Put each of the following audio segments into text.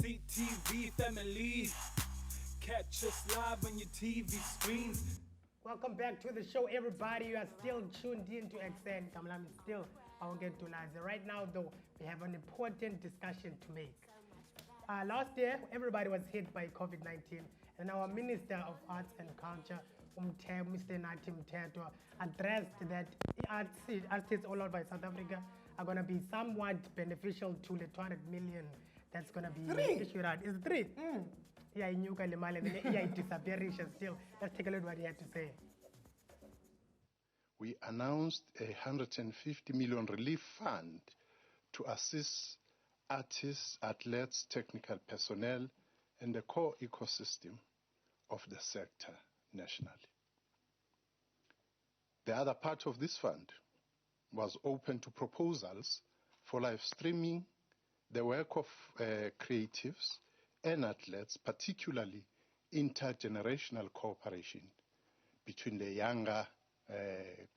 CTV family. Catch us live on your TV screens. Welcome back to the show, everybody. You are still tuned in to Ekse. Kamlam is still Awonget Tulaze. Right now, though, we have an important discussion to make. Last year, everybody was hit by COVID-19, and our Minister of Arts and Culture, Mr. Nathi Mthethwa, addressed that artists all over South Africa are going to be somewhat beneficial to the 200 million that's going to be issued out. Is it 3? Yeah, in Yuka Limale, and it disappears still. Let's take a look at what he had to say. We announced a 150 million relief fund to assist artists, athletes, technical personnel, and the core ecosystem of the sector nationally. The other part of this fund was open to proposals for live streaming the work of creatives and athletes, particularly intergenerational cooperation between the younger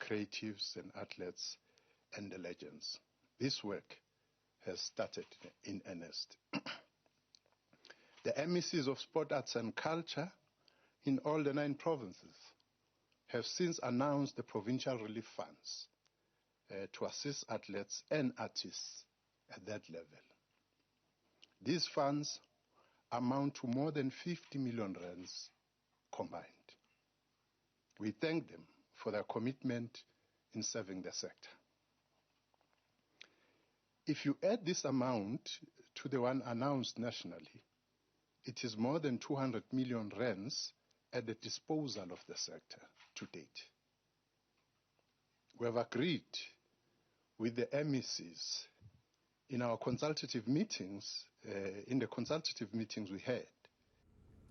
creatives and athletes and the legends. This work has started in earnest. The MECs of Sport, Arts and Culture in all the 9 provinces have since announced the provincial relief funds to assist athletes and artists at that level. These funds amount to more than 50 million rands combined. We thank them for their commitment in serving the sector. If you add this amount to the one announced nationally, it is more than 200 million rands at the disposal of the sector to date. We have agreed with the MECs in our consultative meetings, in the consultative meetings we had.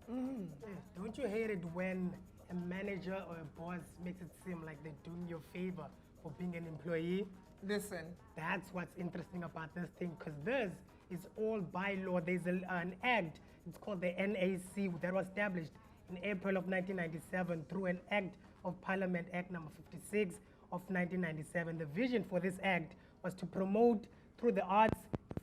Don't you hate it when a manager or a boss makes it seem like they're doing you a favor for being an employee? Listen. That's what's interesting about this thing, because this is all by law. There's an act, it's called the NAC, that was established in April of 1997 through an Act of Parliament, Act number 56 of 1997. The vision for this act was to promote, through the arts,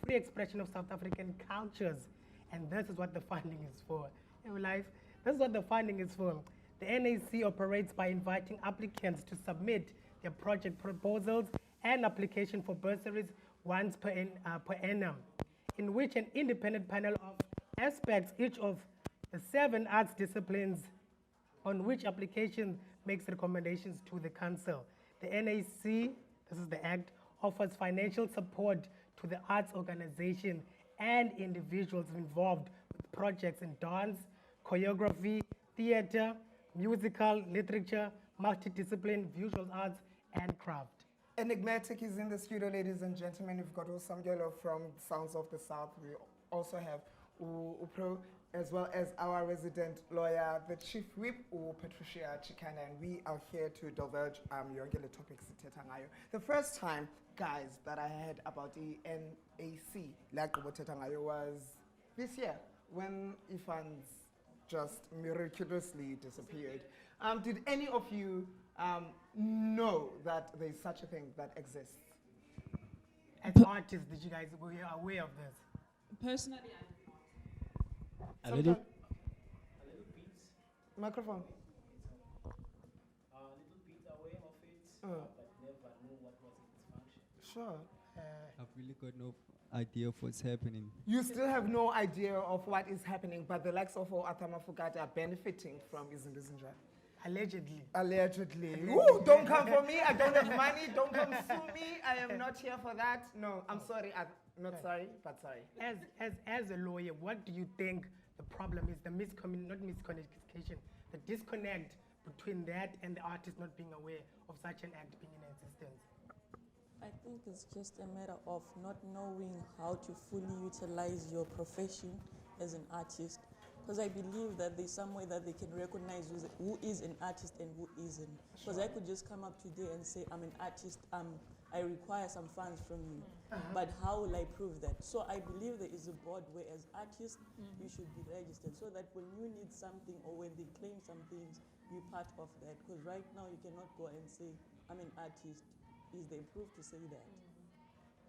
free expression of South African cultures. And this is what the funding is for. In life, this is what the funding is for. The NAC operates by inviting applicants to submit their project proposals and application for bursaries once per annum, in which an independent panel of experts, each of the 7 arts disciplines on which application makes recommendations to the council. The NAC, this is the act, offers financial support to the arts organization and individuals involved with projects in dance, choreography, theater, musical, literature, multidiscipline, visual arts, and craft. Enigmatic is in the studio, ladies and gentlemen. We've got Osamgelo from Sounds of the South. We also have Upro, as well as our resident lawyer, the Chief Whip, Patricia Chikana, and we are here to divulge your topics. The first time, guys, that I heard about the NAC, like was this year, when Ifans just miraculously disappeared. Did any of you know that there's such a thing that exists? As artists, did you guys were you aware of this? Personally, A little beats. Microphone. A little bit aware of it, but never knew what was its function. Sure. I've really got no idea of what's happening. You still have no idea of what is happening, but the likes of Atama Fugata are benefiting from Izinja. Allegedly. Allegedly. Ooh, don't come for me. I don't have money. Don't come sue me. I am not here for that. No, I'm sorry. I'm not sorry, but sorry. As a lawyer, what do you think the problem is? The not miscommunication, the disconnect between that and the artist not being aware of such an act being in existence? I think it's just a matter of not knowing how to fully utilize your profession as an artist. Because I believe that there's some way that they can recognize who is an artist and who isn't. Because I could just come up today and say, I'm an artist, I require some funds from you. But how will I prove that? So I believe there is a board where as artists, you should be registered so that when you need something or when they claim some things, you're part of that. Because right now you cannot go and say, I'm an artist. Is there proof to say that?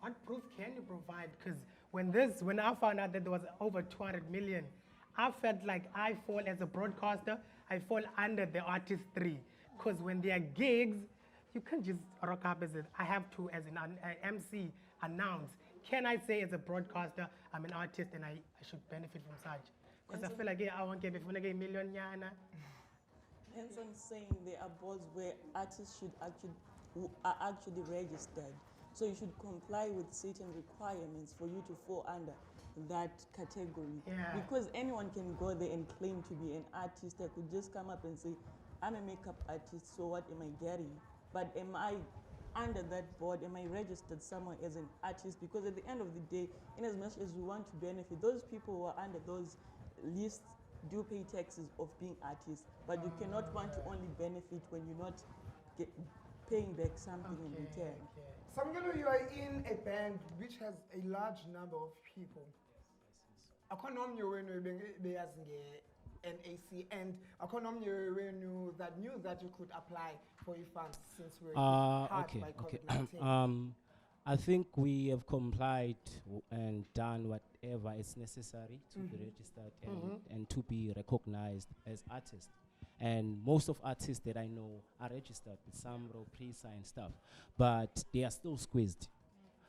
What proof can you provide? Because when I found out that there was over 200 million, I felt like I fall as a broadcaster, I fall under the artist three. Because when there are gigs, you can't just rock up as I have to, as an MC, announce. Can I say as a broadcaster, I'm an artist and I should benefit from such? Because I feel like, yeah, I won't get a million yana. Hence, I'm saying there are boards where artists who are actually registered. So you should comply with certain requirements for you to fall under that category. Yeah. Because anyone can go there and claim to be an artist. I could just come up and say, I'm a makeup artist, so what am I getting? But am I under that board? Am I registered somewhere as an artist? Because at the end of the day, in as much as we want to benefit, those people who are under those lists do pay taxes of being artists, but you cannot want to only benefit when you're not paying back something in return. Samgelo, you are in a band which has a large number of people. Akonomnye wenu beyazi nge-NAC and akonomnye wenu that knew that you could apply for your funds since we're hard by COVID-19. I think we have complied and done whatever is necessary to be registered and to be recognized as artists. And most of artists that I know are registered with some pre-signed stuff, but they are still squeezed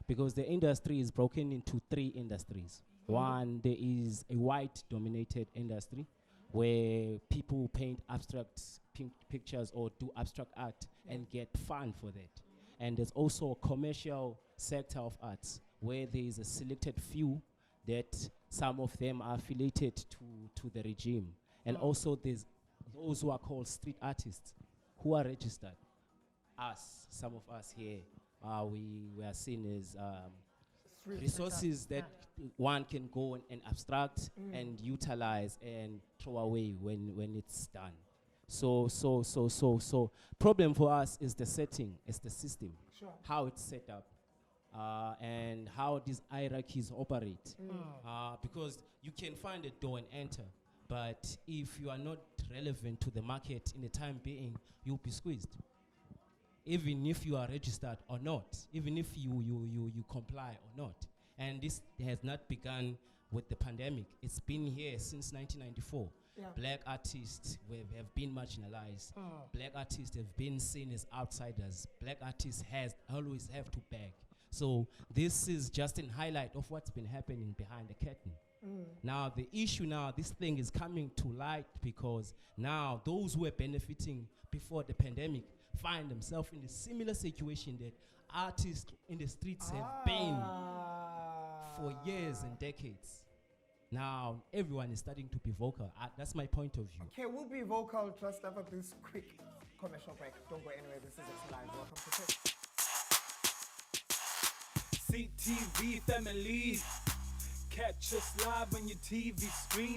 because the industry is broken into three industries. One, there is a white-dominated industry where people paint abstract pictures or do abstract art and get fund for that. And there's also a commercial sector of arts where there is a selected few that some of them are affiliated to the regime. And also there's those who are called street artists who are registered. Some of us here, we are seen as resources that one can go and abstract and utilize and throw away when it's done. So problem for us is the setting, it's the system, how it's set up, and how these hierarchies operate. Because you can find a door and enter, but if you are not relevant to the market in the time being, you'll be squeezed. Even if you are registered or not, even if you comply or not. And this has not begun with the pandemic. It's been here since 1994. Black artists have been marginalized. Black artists have been seen as outsiders. Black artists always have to beg. So this is just a highlight of what's been happening behind the curtain. Now the issue now, this thing is coming to light because now those who were benefiting before the pandemic find themselves in a similar situation that artists in the streets have been for years and decades. Now everyone is starting to be vocal. That's my point of view. Okay, we'll be vocal just after this quick commercial break. Don't go anywhere. This is Ekse Live. Welcome to CTV family. Catch us live on your TV screen.